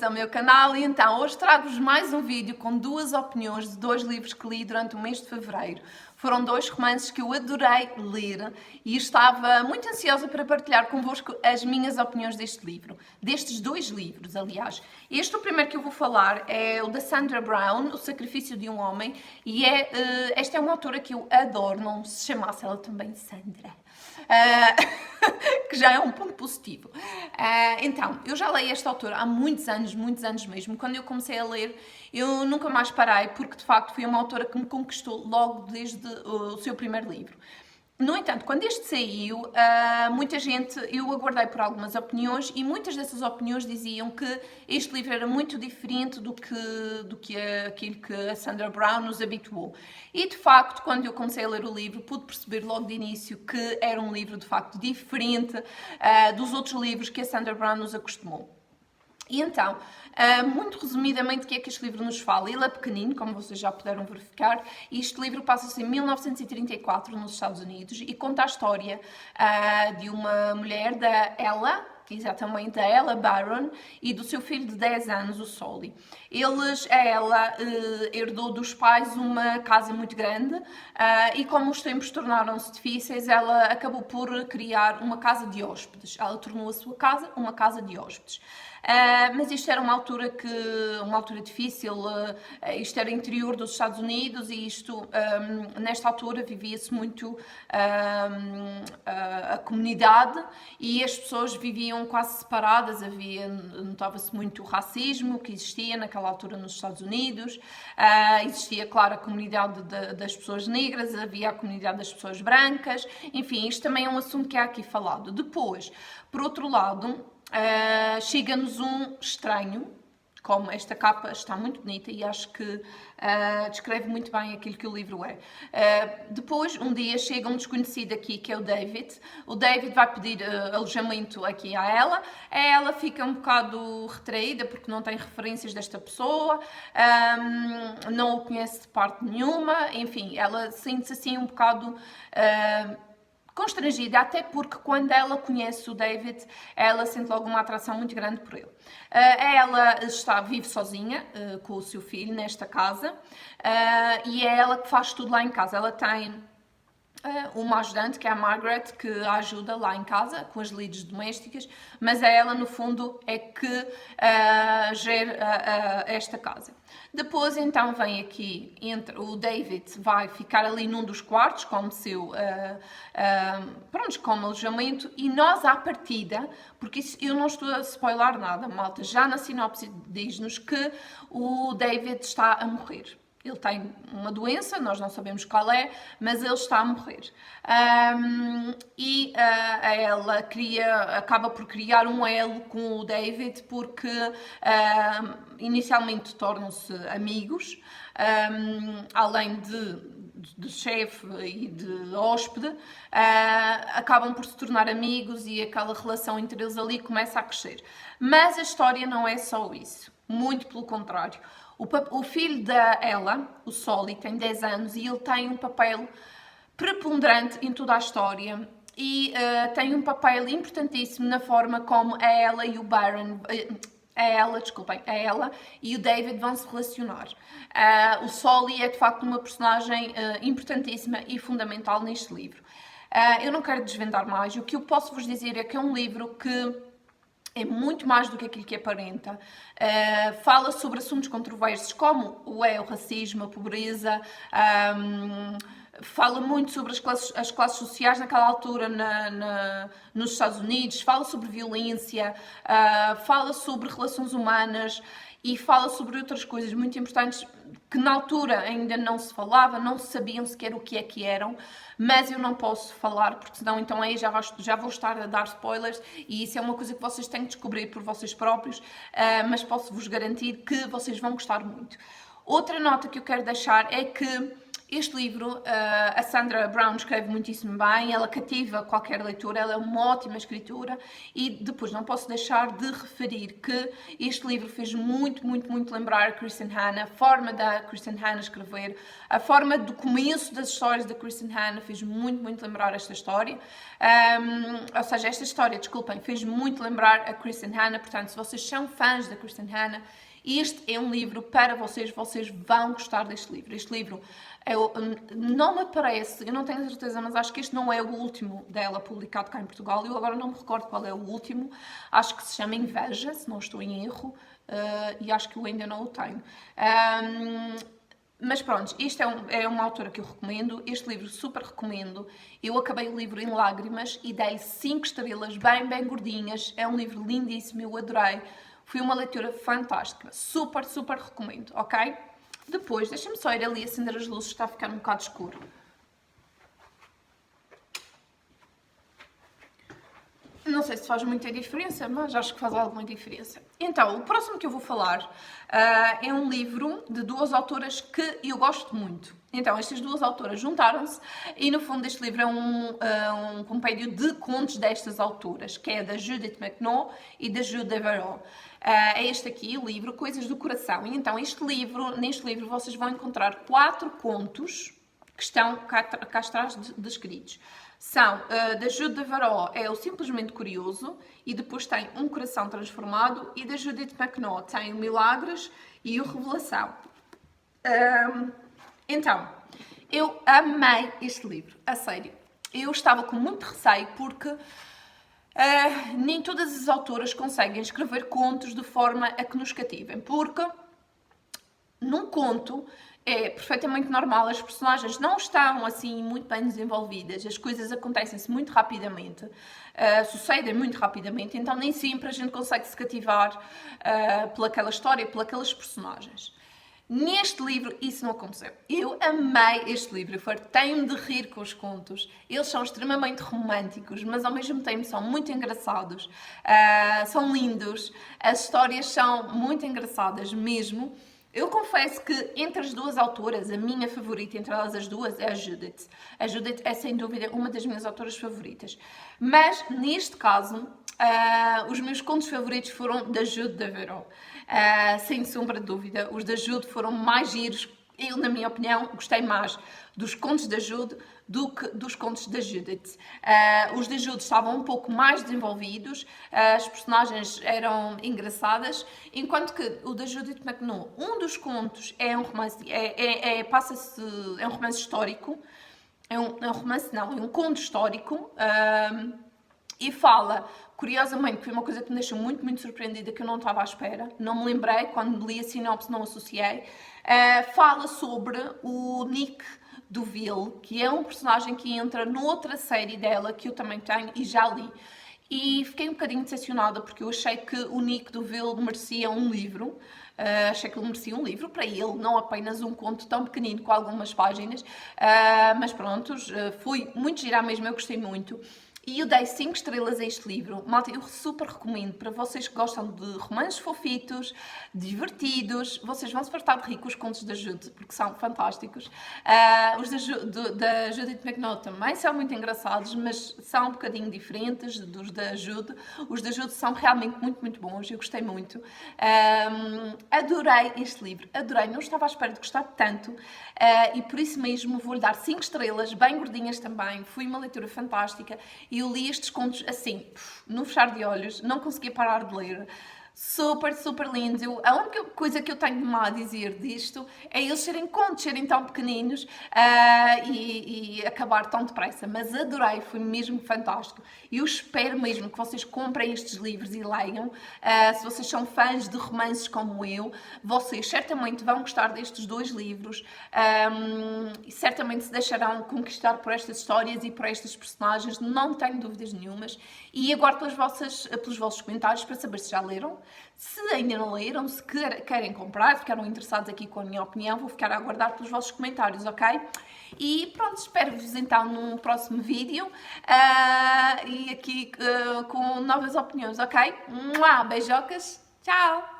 ao meu canal. E então hoje trago-vos mais um vídeo com duas opiniões de dois livros que li durante o mês de fevereiro. Foram dois romances que eu adorei ler e estava muito ansiosa para partilhar convosco as minhas opiniões deste livro. Destes dois livros, aliás. O primeiro que eu vou falar é o da Sandra Brown, O Sacrifício de um Homem, e esta é uma autora que eu adoro, não se chamasse ela também Sandra. Que já é um ponto positivo. Então, eu já leio esta autora há muitos anos mesmo. Quando eu comecei a ler, eu nunca mais parei, porque de facto foi uma autora que me conquistou logo desde o seu primeiro livro. No entanto, quando este saiu, muita gente, eu aguardei por algumas opiniões e muitas dessas opiniões diziam que este livro era muito diferente do que aquilo que a Sandra Brown nos habituou. E de facto, quando eu comecei a ler o livro, pude perceber logo de início que era um livro de facto diferente dos outros livros que a Sandra Brown nos acostumou. E então, muito resumidamente, o que é que este livro nos fala? Ele é pequenino, como vocês já puderam verificar, e este livro passa-se em 1934, nos Estados Unidos, e conta a história de uma mulher, da Ella, exatamente, da Ella Barron, e do seu filho de 10 anos, o Solly. Ela herdou dos pais uma casa muito grande e como os tempos tornaram-se difíceis, ela acabou por criar uma casa de hóspedes. Ela tornou a sua casa uma casa de hóspedes. Mas isto era uma altura difícil, isto era interior dos Estados Unidos e nesta altura vivia-se muito a comunidade e as pessoas viviam quase separadas, notava-se muito o racismo que existia naquela altura nos Estados Unidos, existia, claro, a comunidade das pessoas negras, havia a comunidade das pessoas brancas, enfim, isto também é um assunto que é aqui falado. Depois, por outro lado, chega-nos um estranho, como esta capa está muito bonita e acho que descreve muito bem aquilo que o livro é. Depois, um dia, chega um desconhecido aqui, que é o David. O David vai pedir alojamento aqui a ela fica um bocado retraída porque não tem referências desta pessoa, não o conhece de parte nenhuma, enfim, ela sente-se assim um bocado constrangida, até porque quando ela conhece o David, ela sente logo uma atração muito grande por ele. Ela vive sozinha com o seu filho nesta casa e é ela que faz tudo lá em casa. Ela tem uma ajudante, que é a Margaret, que a ajuda lá em casa com as lides domésticas, mas ela, no fundo, é que gera esta casa. Depois, então, vem aqui, o David vai ficar ali num dos quartos como como alojamento, e nós, à partida, porque isso, eu não estou a spoiler nada, malta, já na sinopse diz-nos que o David está a morrer. Ele tem uma doença, nós não sabemos qual é, mas ele está a morrer. Ela acaba por criar um elo com o David porque inicialmente tornam-se amigos, além de chefe e de hóspede, acabam por se tornar amigos e aquela relação entre eles ali começa a crescer. Mas a história não é só isso, muito pelo contrário. O filho da Ella, o Solly, tem 10 anos e ele tem um papel preponderante em toda a história e tem um papel importantíssimo na forma como a Ella e o Byron, a Ella e o David vão se relacionar. O Solly é de facto uma personagem importantíssima e fundamental neste livro. Eu não quero desvendar mais, o que eu posso vos dizer é que é um livro que é muito mais do que aquilo que aparenta. Fala sobre assuntos controversos como o racismo, a pobreza, fala muito sobre as classes sociais naquela altura nos Estados Unidos, fala sobre violência, fala sobre relações humanas e fala sobre outras coisas muito importantes que na altura ainda não se falava, não se sabiam sequer o que é que eram, mas eu não posso falar, porque senão então aí já vou estar a dar spoilers e isso é uma coisa que vocês têm que descobrir por vocês próprios, mas posso-vos garantir que vocês vão gostar muito. Outra nota que eu quero deixar é que Este livro, a Sandra Brown escreve muitíssimo bem, ela cativa qualquer leitura, ela é uma ótima escritora e depois não posso deixar de referir que este livro fez muito lembrar a Kristin Hannah, a forma da Kristin Hannah escrever, a forma do começo das histórias da Kristin Hannah fez muito lembrar esta história, ou seja, esta história, desculpem, fez muito lembrar a Kristin Hannah, portanto, se vocês são fãs da Kristin Hannah, este é um livro para vocês, vocês vão gostar deste livro. Este livro não me parece, eu não tenho certeza, mas acho que este não é o último dela publicado cá em Portugal. Eu agora não me recordo qual é o último, acho que se chama Inveja, se não estou em erro, e acho que eu ainda não o tenho. Mas pronto, isto é uma autora que eu recomendo, este livro super recomendo. Eu acabei o livro em lágrimas e dei 5 estrelas bem gordinhas, é um livro lindíssimo, eu adorei. Foi uma leitura fantástica, super recomendo, ok? Depois, deixa-me só ir ali acender as luzes, está a ficar um bocado escuro. Não sei se faz muita diferença, mas acho que faz alguma diferença. Então, o próximo que eu vou falar é um livro de 2 autoras que eu gosto muito. Então, estas 2 autoras juntaram-se e, no fundo, este livro é um compêndio de contos destas autoras, que é da Judith McNaught e da Jude Devereux. É este aqui, o livro Coisas do Coração. E, então, neste livro, vocês vão encontrar 4 contos que estão cá atrás descritos. São, da Jude Devereux é o Simplesmente Curioso, e depois tem Um Coração Transformado, e da Judith McNaught tem o Milagres e o Revelação. Então, eu amei este livro, a sério. Eu estava com muito receio porque nem todas as autoras conseguem escrever contos de forma a que nos cativem, porque num conto é perfeitamente normal, as personagens não estão assim muito bem desenvolvidas, as coisas acontecem-se muito rapidamente, sucedem muito rapidamente, então nem sempre a gente consegue se cativar pelaquela história, pelas personagens. Neste livro isso não aconteceu. Eu amei este livro, fartei-me de rir com os contos. Eles são extremamente românticos, mas ao mesmo tempo são muito engraçados, são lindos, as histórias são muito engraçadas mesmo. Eu confesso que entre as 2 autoras, a minha favorita entre elas as 2 é a Judith. A Judith é sem dúvida uma das minhas autoras favoritas. Mas neste caso, os meus contos favoritos foram da Jude Devereux. Sem sombra de dúvida, os da Jude foram mais giros. Eu, na minha opinião, gostei mais dos contos da Jude do que dos contos da Judith. Os da Jude estavam um pouco mais desenvolvidos, as personagens eram engraçadas, enquanto que o da Judith McNaught, um dos contos é um romance, é um romance histórico, é um conto histórico, e fala, curiosamente, que foi uma coisa que me deixou muito surpreendida, que eu não estava à espera, não me lembrei, quando li a sinopse não associei, fala sobre o Nick Duville, que é um personagem que entra noutra série dela, que eu também tenho e já li. E fiquei um bocadinho decepcionada, porque eu achei que o Nick Duville merecia um livro. Achei que ele merecia um livro para ele, não apenas um conto tão pequenino com algumas páginas. Mas pronto, foi muito gira mesmo, eu gostei muito. E eu dei 5 estrelas a este livro. Malta, eu super recomendo para vocês que gostam de romances fofitos, divertidos. Vocês vão se fartar de rir com os contos da Jude, porque são fantásticos. Os da Judith McNaught também são muito engraçados, mas são um bocadinho diferentes dos da Jude. Os da Jude são realmente muito bons, eu gostei muito. Adorei este livro, adorei. Não estava à espera de gostar tanto e por isso mesmo vou-lhe dar 5 estrelas, bem gordinhas também. Foi uma leitura fantástica. E eu li estes contos assim, no fechar de olhos, não conseguia parar de ler. Super lindos. A única coisa que eu tenho de mal a dizer disto é eles serem contos, serem tão pequeninos e acabar tão depressa. Mas adorei, foi mesmo fantástico. E eu espero mesmo que vocês comprem estes livros e leiam. Se vocês são fãs de romances como eu, vocês certamente vão gostar destes 2 livros e certamente se deixarão conquistar por estas histórias e por estas personagens, não tenho dúvidas nenhumas. E aguardo pelos vossos comentários para saber se já leram. Se ainda não leram, se querem comprar, ficaram interessados aqui com a minha opinião, vou ficar a aguardar pelos vossos comentários, ok? E pronto, espero-vos então num próximo vídeo e aqui com novas opiniões, ok? Beijocas, tchau!